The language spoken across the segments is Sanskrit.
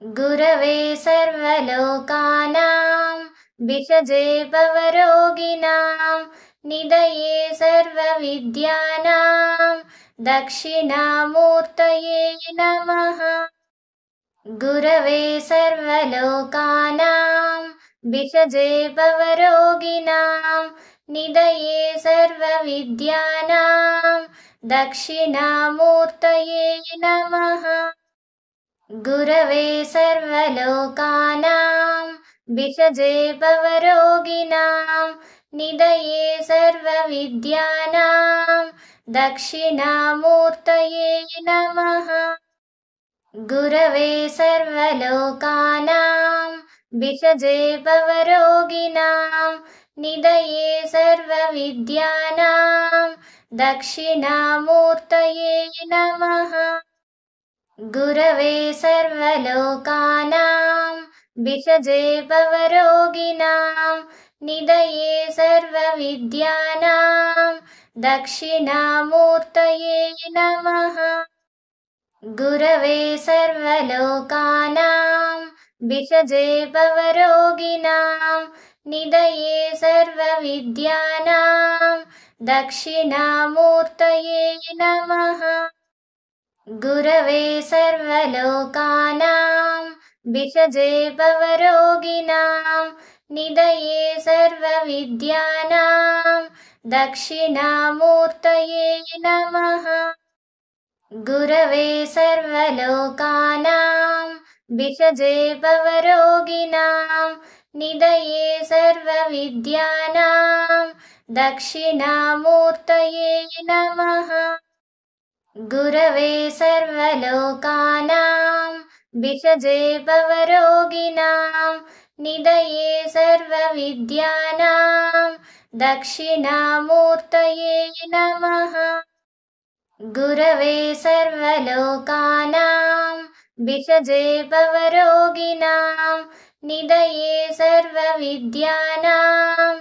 गुरवे सर्वलोकानां विषजे भवरोगिणां निधये सर्वविद्यानां दक्षिणामूर्तये नमः। गुरवे सर्वलोकानां विषजे भवरोगिणां निधये सर्वविद्यानां दक्षिणामूर्तये नमः। गुरवे सर्वलोकानां विषजे भवरोगिणां निधये सर्वविद्यानां दक्षिणामूर्तये नमः। गुरवे सर्वलोकानां विषजे भवरोगिणां निधये सर्वविद्यानां दक्षिणामूर्तये नमः। गुरवे सर्वलोकानां विषजे भवरोगिणां निधये सर्वविद्यानां दक्षिणामूर्तये नमः। गुरवे सर्वलोकानां विषजे भवरोगिणां निधये सर्वविद्यानां दक्षिणामूर्तये नमः। गुरवे सर्वलोकानां विषजे भवरोगिणां निधये सर्वविद्यानां दक्षिणामूर्तये नमः। गुरवे सर्वलोकानां विषजे भवरोगिणां निधये सर्वविद्यानां दक्षिणामूर्तये नमः। गुरवे सर्वलोकानां विषजे भवरोगिणां निधये सर्वविद्यानां दक्षिणामूर्तये नमः। गुरवे सर्वलोकानां विषजे भवरोगिणां निधये सर्वविद्यानां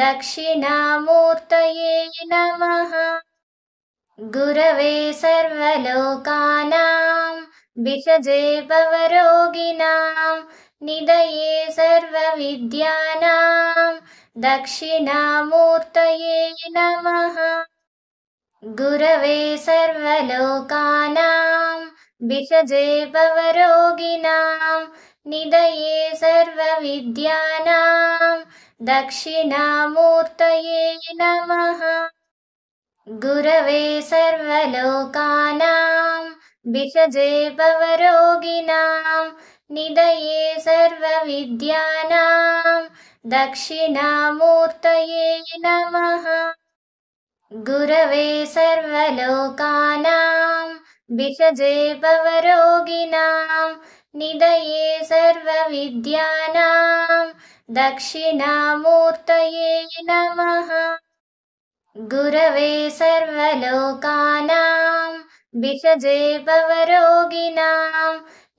दक्षिणामूर्तये नमः। गुरवे सर्वलोकानां विषजे भवरोगिणां निधये सर्वविद्यानां दक्षिणामूर्तये नमः। गुरवे सर्वलोकानां विषजे भवरोगिणां निधये सर्वविद्यानां दक्षिणामूर्तये नमः। गुरवे सर्वलोकानां विषजे भवरोगिणां निधये सर्वविद्यानां दक्षिणामूर्तये नमः। गुरवे सर्वलोकानां विषजे भवरोगिणां निधये सर्वविद्यानां दक्षिणामूर्तये नमः। गुरवे सर्वलोकानां विषजे भवरोगिणां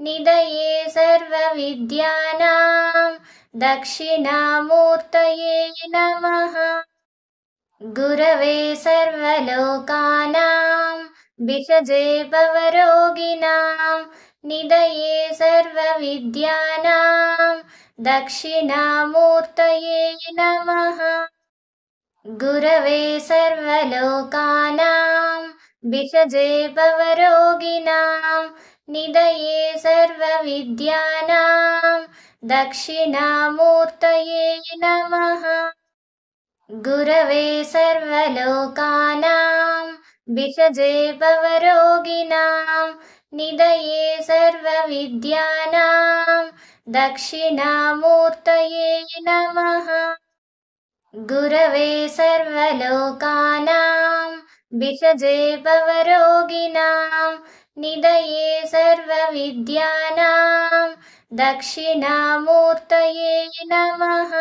निधये सर्वविद्यानां दक्षिणामूर्तये नमः। गुरवे सर्वलोकानां विषजे भवरोगिणां निधये सर्वविद्यानां दक्षिणामूर्तये नमः। गुरवे सर्वलोकानां विषजे भवरोगिणां निधये सर्वविद्यानां दक्षिणामूर्तये नमः। गुरवे सर्वलोकानां विषजे भवरोगिणां निधये सर्वविद्यानां दक्षिणामूर्तये नमः। गुरवे सर्वलोकानां विषजे भवरोगिणां निधये सर्वविद्यानां दक्षिणामूर्तये नमः।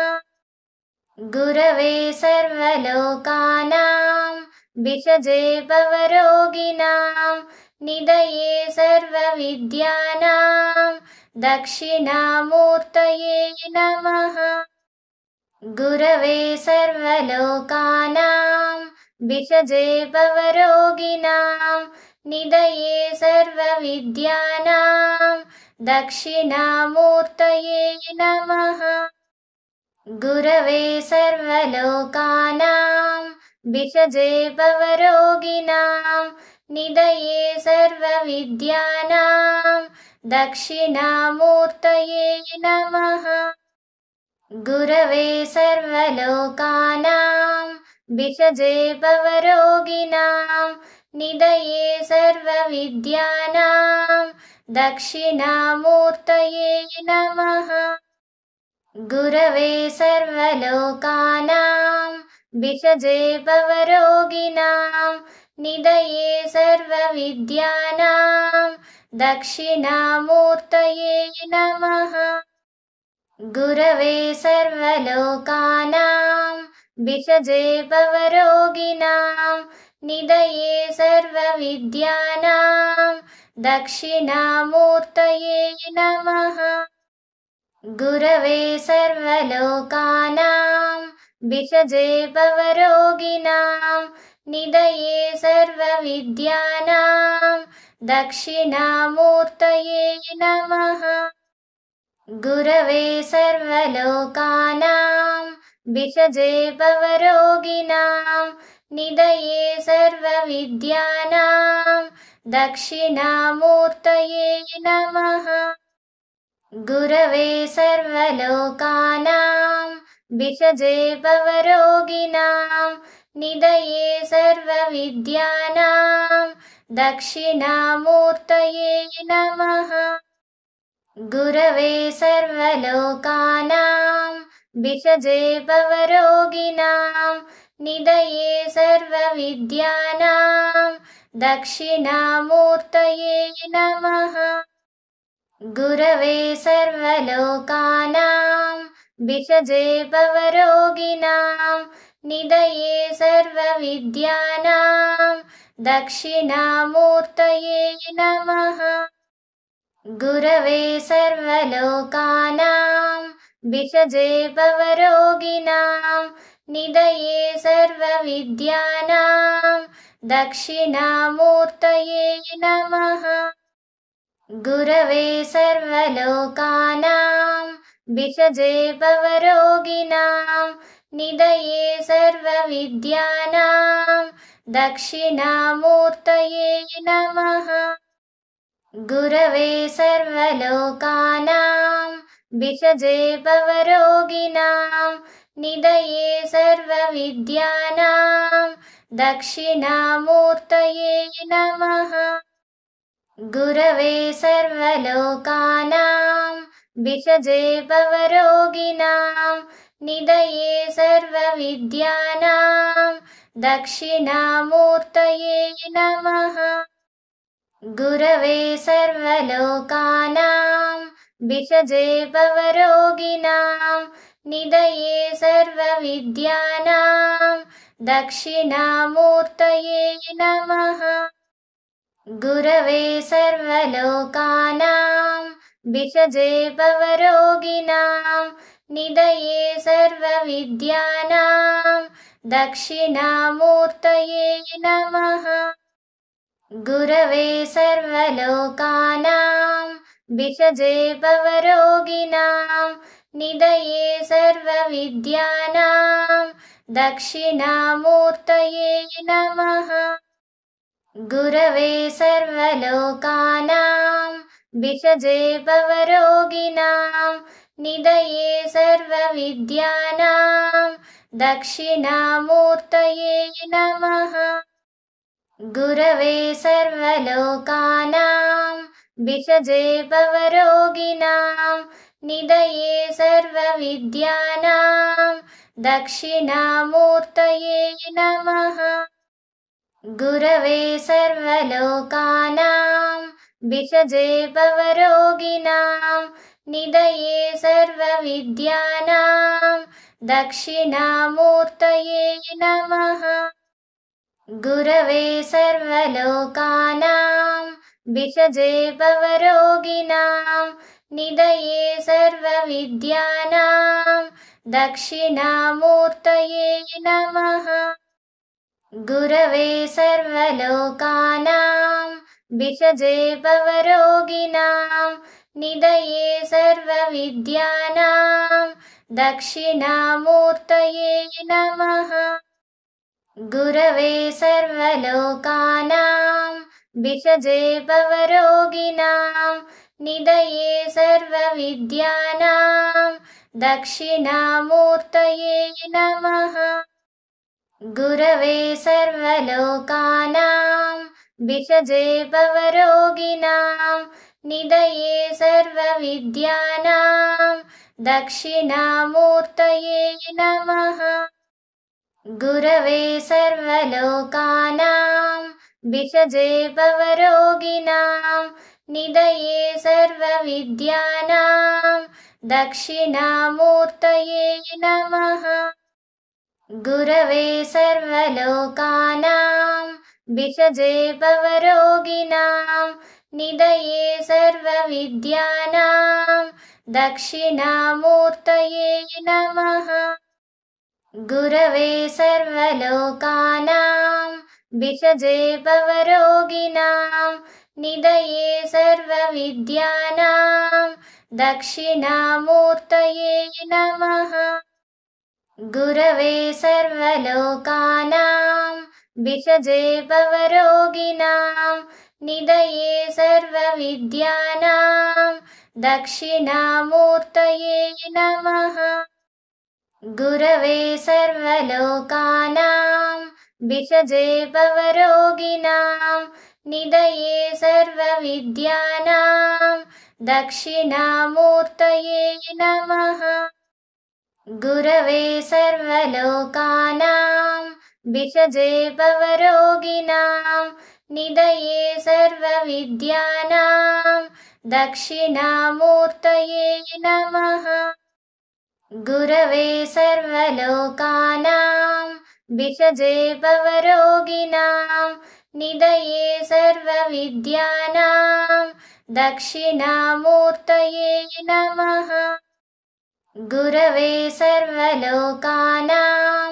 गुरवे सर्वलोकानां विषजे भवरोगिणां निधये सर्वविद्यानां दक्षिणामूर्तये नमः। गुरवे सर्वलोकानां विषजे भवरोगिणां निधये सर्वविद्यानां दक्षिणामूर्तये नमः। गुरवे सर्वलोकानां भिषजे भवरोगिणां निधये सर्वविद्यानां दक्षिणामूर्तये नमः। गुरवे सर्वलोकानां भिषजे भवरोगिणां निधये सर्वविद्यानां दक्षिणामूर्तये नमः। गुरवे सर्वलोकानां भिषजे भवरोगिणां निधये सर्वविद्यानां दक्षिणामूर्तये नमः। गुरवे सर्वलोकानां भिषजे भवरोगिणां निधये सर्वविद्यानां दक्षिणामूर्तये नमः। गुरवे सर्वलोकानां भिषजे भवरोगिणां निधये सर्वविद्यानां दक्षिणामूर्तये नमः। गुरवे सर्वलोकानां भिषजे भवरोगिणां निधये सर्वविद्यानां दक्षिणामूर्तये नमः। गुरवे सर्वलोकानां भिषजे भवरोगिणां निधये सर्वविद्यानां दक्षिणामूर्तये नमः। गुरवे सर्वलोकानां भिषजे भवरोगिणां निधये सर्वविद्यानां दक्षिणामूर्तये नमः। गुरवे सर्वलोकानां भिषजे भवरोगिणां निधये सर्वविद्यानां दक्षिणामूर्तये नमः। गुरवे सर्वलोकानां भिषजे भवरोगिणां निधये सर्वविद्यानां दक्षिणामूर्तये नमः। गुरवे सर्वलोकानां भिषजे भवरोगिणां निधये सर्वविद्यानां दक्षिणामूर्तये नमः। गुरवे सर्वलोकानां भिषजे भवरोगिणां निधये सर्वविद्यानां दक्षिणामूर्तये नमः। गुरवे सर्वलोकानां भिषजे भवरोगिणां निधये सर्वविद्यानां दक्षिणामूर्तये नमः। गुरवे सर्वलोकानां भिषजे भवरोगिणां निधये सर्वविद्यानां दक्षिणामूर्तये नमः। गुरवे सर्वलोकानां भिषजे भवरोगिणां निधये सर्वविद्यानां दक्षिणामूर्तये नमः। गुरवे सर्वलोकानां भिषजे भवरोगिणां निधये सर्वविद्यानां दक्षिणामूर्तये नमः। गुरवे सर्वलोकानां भिषजे भवरोगिणां निधये सर्वविद्यानां दक्षिणामूर्तये नमः। गुरवे सर्वलोकानां भिषजे भवरोगिणां निधये सर्वविद्यानां दक्षिणामूर्तये नमः। गुरवे सर्वलोकानां भिषजे भवरोगिणां निधये सर्वविद्यानां दक्षिणामूर्तये नमः। गुरवे सर्वलोकानां भिषजे भवरोगिणां निधये सर्वविद्यानां दक्षिणामूर्तये नमः। गुरवे सर्वलोकानां विषजे भवरोगिणां निधये सर्वविद्यानां दक्षिणामूर्तये नमः। गुरवे सर्वलोकानां विषजे भवरोगिणां निधये सर्वविद्यानां दक्षिणामूर्तये नमः। गुरवे सर्वलोकानां विषजे भवरोगिणां निधये सर्वविद्यानां दक्षिणामूर्तये नमः। गुरवे सर्वलोकानां विषजे भवरोगिणां निधये सर्वविद्यानां दक्षिणामूर्तये नमः। गुरवे सर्वलोकानां विषजे भवरोगिणां निधये सर्वविद्यानां दक्षिणामूर्तये नमः। गुरवे सर्वलोकानां विषजे भवरोगिणां निधये सर्वविद्यानां दक्षिणामूर्तये नमः। गुरवे सर्वलोकानां विषजे भवरोगिणां निधये सर्वविद्यानां दक्षिणामूर्तये नमः। गुरवे सर्वलोकानां विषजे भवरोगिणां निधये सर्वविद्यानां दक्षिणामूर्तये नमः। गुरवे सर्वलोकानां विषजे भवरोगिणां निधये सर्वविद्यानां दक्षिणामूर्तये नमः। गुरवे सर्वलोकानां विषजे भवरोगिणां निधये सर्वविद्यानां दक्षिणामूर्तये नमः। गुरवे सर्वलोकानां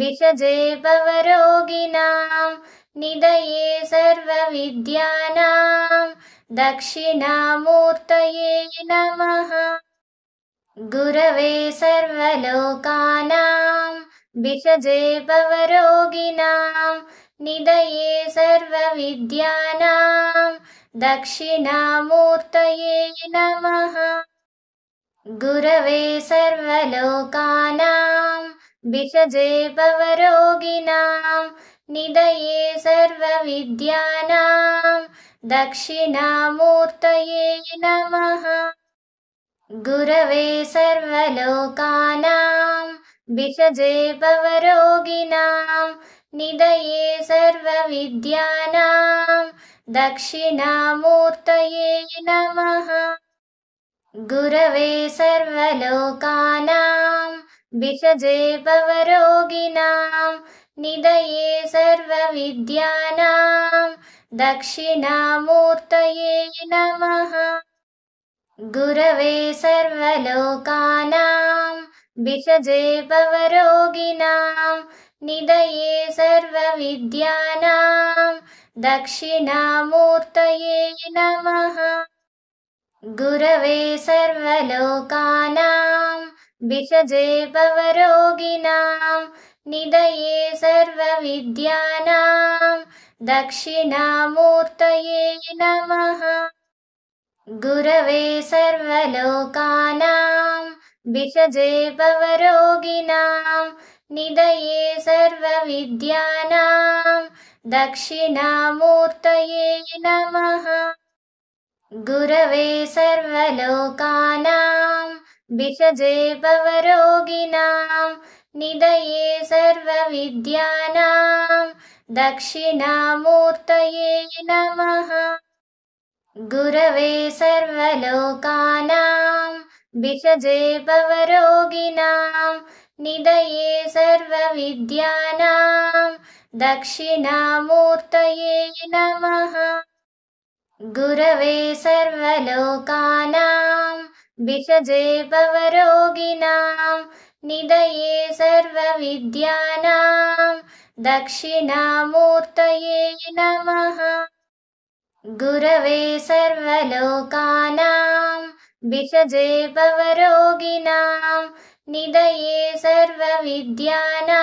विषजे भवरोगिणां निधये सर्वविद्यानां दक्षिणामूर्तये नमः। गुरवे सर्वलोकानां विषजे भवरोगिणां निधये सर्वविद्यानां दक्षिणामूर्तये नमः। गुरवे सर्वलोकानां विषजे भवरोगिणां निधये सर्वविद्यानां दक्षिणामूर्तये नमः। गुरवे सर्वलोकानां विषजे भवरोगिणां निधये सर्वविद्यानां दक्षिणामूर्तये नमः। गुरवे सर्वलोकानां विषजे भवरोगिणां निधये सर्वविद्यानां दक्षिणामूर्तये नमः। गुरवे सर्वलोकानां विषजे भवरोगिणां निधये सर्वविद्यानां दक्षिणामूर्तये नमः। गुरवे सर्वलोकानां विषजे भवरोगिणां निधये सर्वविद्यानां दक्षिणामूर्तये नमः। गुरवे सर्वलोकानां विषजे भवरोगिणां निधये सर्वविद्यानां दक्षिणामूर्तये नमः। गुरवे सर्वलोकानां विषजे भवरोगिणां निधये सर्वविद्यानां दक्षिणामूर्तये नमः। गुरवे सर्वलोकानां विषजे भवरोगिणां निधये सर्वविद्यानां दक्षिणामूर्तये नमः। गुरवे सर्वलोकानां विषजे भवरोगिणां निधये सर्वविद्यानां दक्षिणामूर्तये नमः। गुरवे सर्वलोकानां विषजे भवरोगिणां निधये सर्वविद्यानां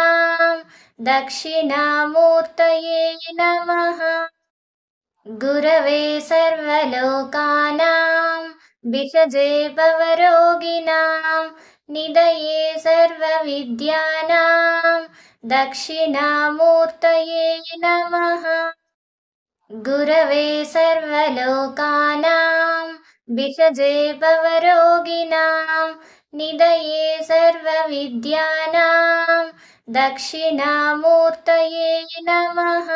दक्षिणामूर्तये नमः। गुरवे सर्वलोकानां विषजे भवरोगिणां निधये सर्वविद्यानां दक्षिणामूर्तये नमः। गुरवे सर्वलोकानां विषजे भवरोगिणां निधये सर्वविद्यानां दक्षिणामूर्तये नमः।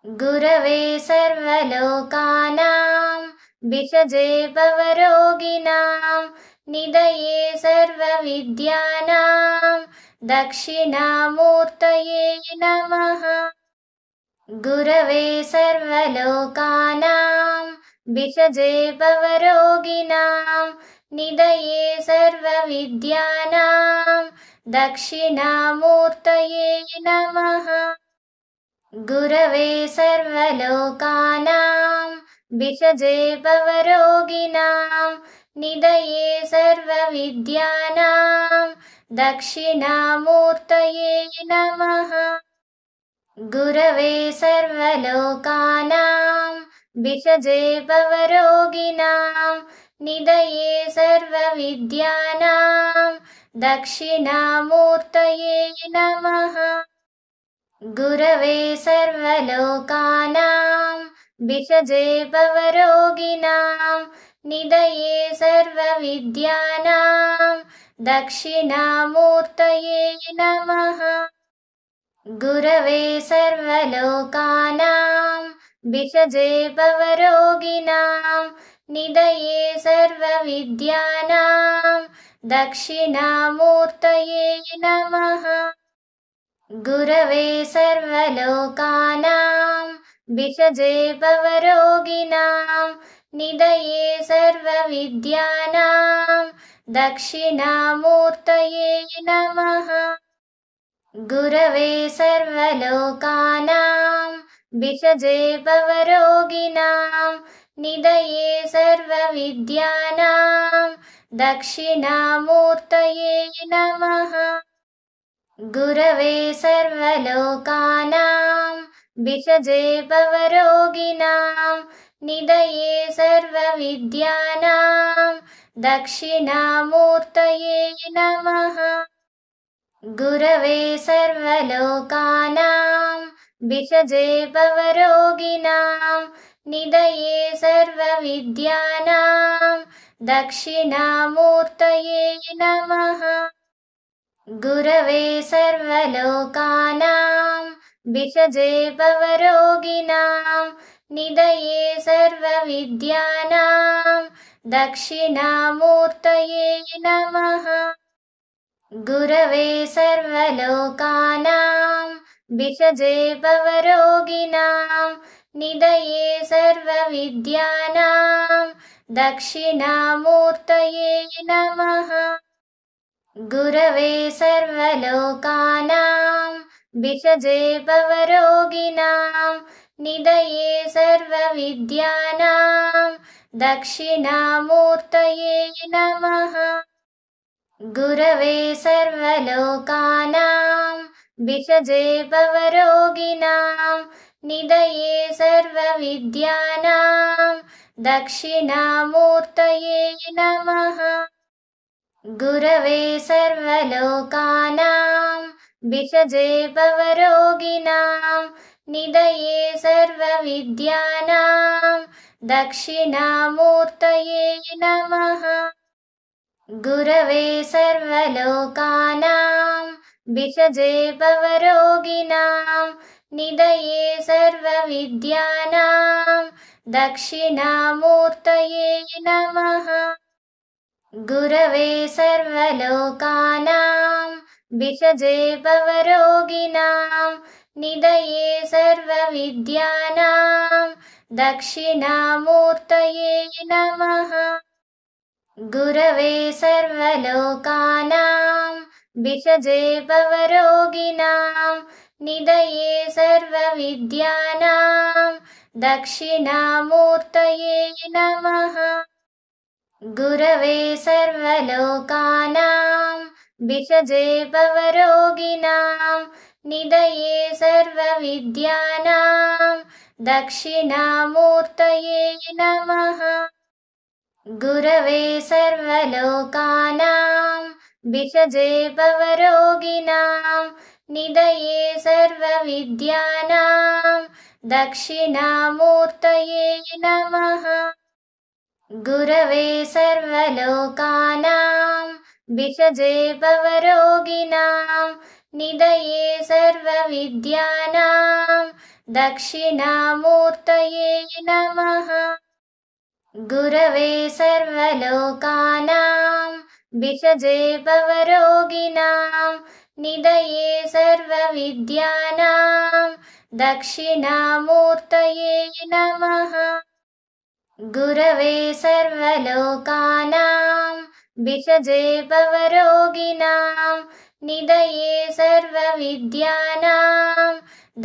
गुरवे सर्वलोकानां विषजे भवरोगिणां निधये सर्वविद्यानां दक्षिणामूर्तये नमः। गुरवे सर्वलोकानां विषजे भवरोगिणां निधये सर्वविद्यानां दक्षिणामूर्तये नमः। गुरवे सर्वलोकानां विषजे भवरोगिणां निधये सर्वविद्यानां दक्षिणामूर्तये नमः। गुरवे सर्वलोकानां विषजे भवरोगिणां निधये सर्वविद्यानां दक्षिणामूर्तये नमः। गुरवे सर्वलोकानां विषजे भवरोगिणां निधये सर्वविद्यानां दक्षिणामूर्तये नमः। गुरवे सर्वलोकानां विषजे भवरोगिणां निधये सर्वविद्यानां दक्षिणामूर्तये नमः। गुरवे सर्वलोकानां विषजे भवरोगिणां निधये सर्वविद्यानां दक्षिणामूर्तये नमः। गुरवे सर्वलोकानां विषजे भवरोगिणां निधये सर्वविद्यानां दक्षिणामूर्तये नमः। गुरवे सर्वलोकानां विषजे भवरोगिणां निधये सर्वविद्यानां दक्षिणामूर्तये नमः। गुरवे सर्वलोकानां विषजे भवरोगिणां निधये सर्वविद्यानां दक्षिणामूर्तये नमः। गुरवे सर्वलोकानां विषजे भवरोगिणां निधये सर्वविद्यानां दक्षिणामूर्तये नमः। गुरवे सर्वलोकानां विषजे भवरोगिणां निधये सर्वविद्यानां दक्षिणामूर्तये नमः। गुरवे सर्वलोकानां विषजे भवरोगिणां निधये सर्वविद्यानां दक्षिणामूर्तये नमः। गुरवे सर्वलोकानां विषजे भवरोगिणां निधये सर्वविद्यानां दक्षिणामूर्तये नमः। गुरवे सर्वलोकानां विषजे भवरोगिणां निधये सर्वविद्यानां दक्षिणामूर्तये नमः। गुरवे सर्वलोकानां विषजे भवरोगिणां निधये सर्वविद्यानां दक्षिणामूर्तये नमः। गुरवे सर्वलोकानां विषजे भवरोगिणां निधये सर्वविद्यानां दक्षिणामूर्तये नमः। गुरवे सर्वलोकानां भिषजे भवरोगिणां निधये सर्वविद्यानां दक्षिणामूर्तये नमः। गुरवे सर्वलोकानां भिषजे भवरोगिणां निधये सर्वविद्यानां दक्षिणामूर्तये नमः। गुरवे सर्वलोकानां भिषजे भवरोगिणां निधये सर्वविद्यानां दक्षिणामूर्तये नमः। गुरवे सर्वलोकानां भिषजे भवरोगिणां निधये सर्वविद्यानां दक्षिणामूर्तये नमः। गुरवे सर्वलोकानां भिषजे भवरोगिणां निधये सर्वविद्यानां दक्षिणामूर्तये नमः। गुरवे सर्वलोकानां भिषजे भवरोगिणां निधये सर्वविद्यानां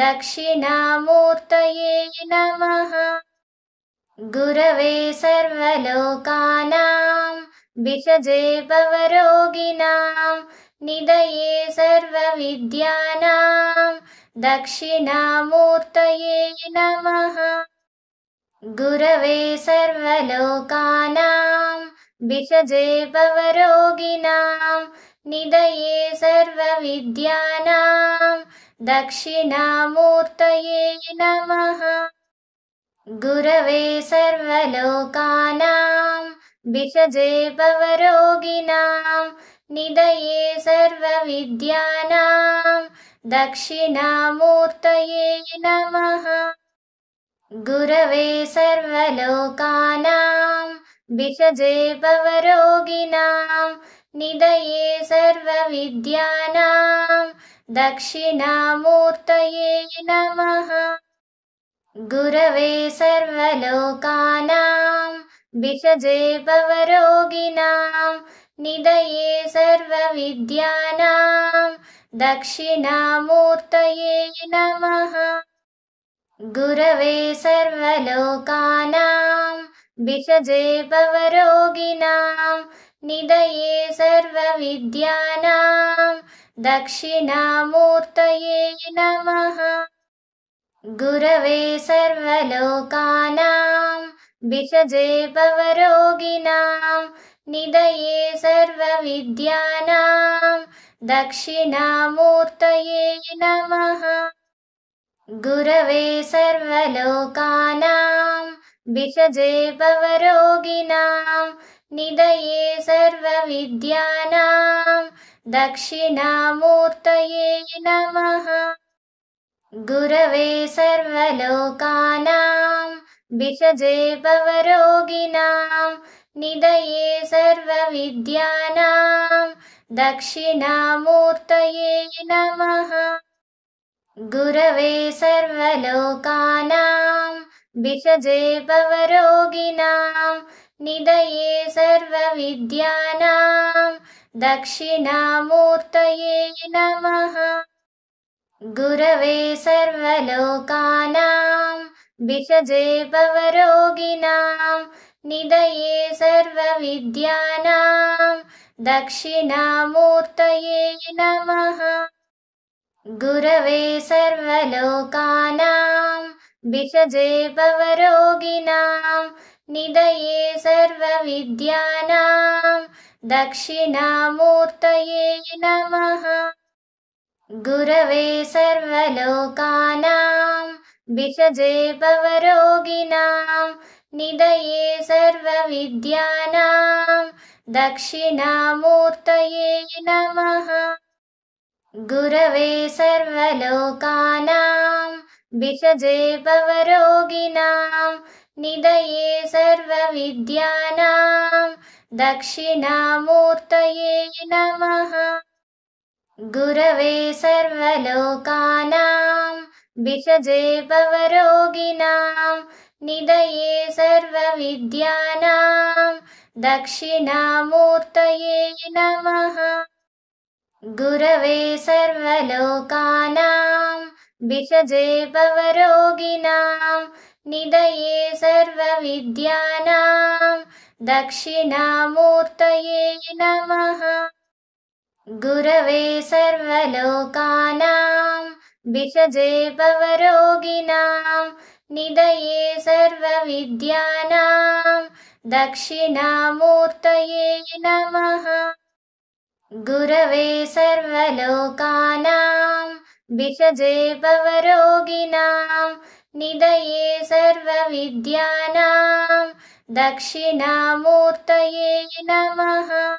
दक्षिणामूर्तये नमः। गुरवे सर्वलोकानां भिषजे भवरोगिणां निधये सर्वविद्यानां दक्षिणामूर्तये नमः। गुरवे सर्वलोकानां भिषजे भवरोगिणां निधये सर्वविद्यानां दक्षिणामूर्तये नमः। गुरवे सर्वलोकानां भिषजे भवरोगिणां निधये सर्वविद्यानां दक्षिणामूर्तये नमः। गुरवे सर्वलोकानां भिषजे भवरोगिणां निधये सर्वविद्यानां दक्षिणामूर्तये नमः। गुरवे सर्वलोकानां भिषजे भवरोगिणां निधये सर्वविद्यानां दक्षिणामूर्तये नमः। गुरवे सर्वलोकानां भिषजे भवरोगिणां निधये सर्वविद्यानां दक्षिणामूर्तये नमः। गुरवे सर्वलोकानां भिषजे भवरोगिणां निधये सर्वविद्यानां दक्षिणामूर्तये नमः। गुरवे सर्वलोकानां भिषजे भवरोगिणां निधये सर्वविद्यानां दक्षिणामूर्तये नमः। गुरवे सर्वलोकानां भिषजे भवरोगिणां निधये सर्वविद्यानां दक्षिणामूर्तये नमः। गुरवे सर्वलोकानां भिषजे भवरोगिणां निधये सर्वविद्यानां दक्षिणामूर्तये नमः। गुरवे सर्वलोकानां भिषजे भवरोगिणां निधये सर्वविद्यानां दक्षिणामूर्तये नमः। गुरवे सर्वलोकानां भिषजे भवरोगिणां निधये सर्वविद्यानां दक्षिणामूर्तये नमः। गुरवे सर्वलोकानां भिषजे भवरोगिणां निधये सर्वविद्यानां दक्षिणामूर्तये नमः। गुरवे सर्वलोकानां भिषजे भवरोगिणां निधये सर्वविद्यानां दक्षिणामूर्तये नमः। गुरवे सर्वलोकानां भिषजे भवरोगिणां निधये सर्वविद्यानां दक्षिणामूर्तये नमः। गुरवे सर्वलोकानां विषजे भवरोगिणां निधये सर्वविद्यानां दक्षिणामूर्तये नमः। गुरवे सर्वलोकानां विषजे भवरोगिणां निधये सर्वविद्यानां दक्षिणामूर्तये नमः। गुरवे सर्वलोकानां विषजे भवरोगिणां निधये सर्वविद्यानां दक्षिणामूर्तये नमः।